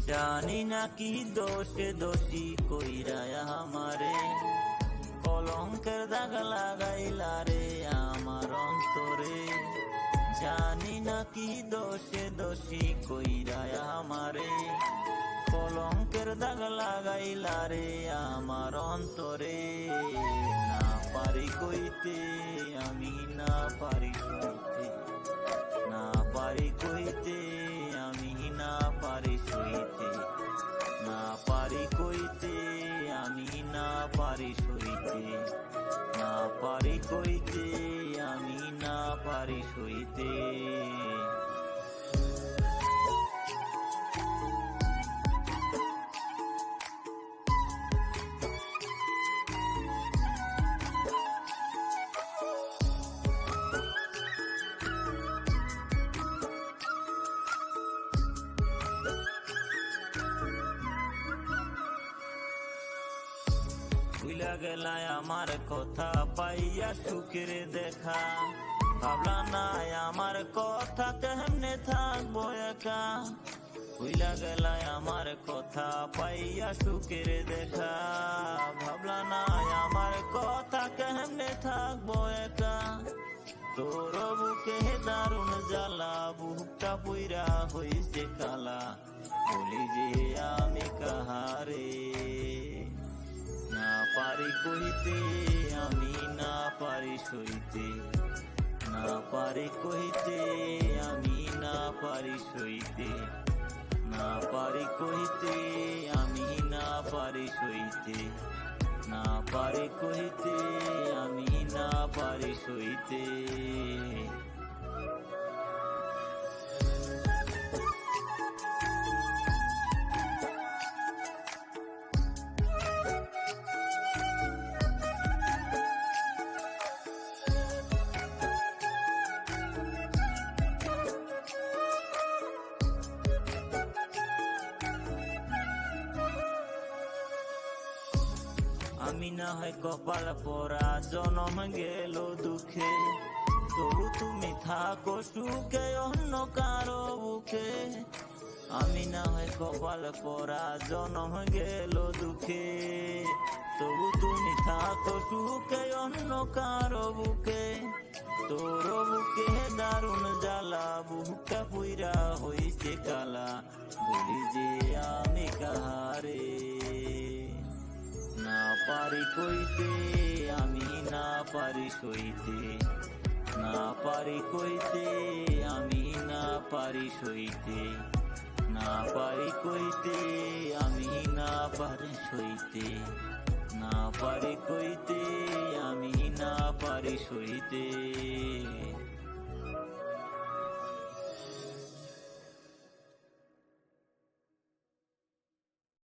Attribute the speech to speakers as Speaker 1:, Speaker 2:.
Speaker 1: জানি না কি দোষে দোষী কইরা আমারে, কলঙ্কের দাগ লাগাইলা রে আমার অন্তরে। জানি না কি দোষে দোষী কইরা আমারে, কলঙ্কের দাগ লাগাইলা রে আমার অন্তরে। না পারি কইতে আমি, না পারি সইতে, না পারি কইতে আমি, না পারি সইতে, না পারি কইতে আমি, না পারি সইতে, না পারি কইতে আমি, না পারি সইতে। ভুইলা গেলায় আমার কথা পাইয়া সুখের দেখা, ভাবলা না আমার কথা কেমনে থাকবো একা। ভুইলা গেলায় আমার কথা পাইয়া সুখের দেখা, ভাবলা না আমার কথা কেমনে থাকবো একা। তোর বুকে দারুণ জ্বালা, বুকটা পুইরা হইছে কালা, বলি যে আমি কাহারে। না পারি কইতে আমি, না পারি সইতে, না পারি কইতে আমি, না পারি সইতে, না পারি কইতে আমি, না পারি সইতে, না পারি কইতে আমি, না পারি সইতে। আমি না হয় কপাল পরা, জনম গেল দুঃখে, তবু তুমি থাকো সুখে অন্য কারো বুকে। আমি না হয় কপাল পরা, জনম গেল দুঃখে, তবু তুমি থাকো সুখে অন্য কারো বুকে। তোর বুকে দারুণ জ্বালা, বুকটা পুইরা হইছে কালা, বলি যে আমি কাহারে। না পারি কইতে আমি, না পারি সইতে, না পারি কইতে আমি, না পারি সইতে, না পারি কইতে আমি, না পারি সইতে, না পারি কইতে আমি।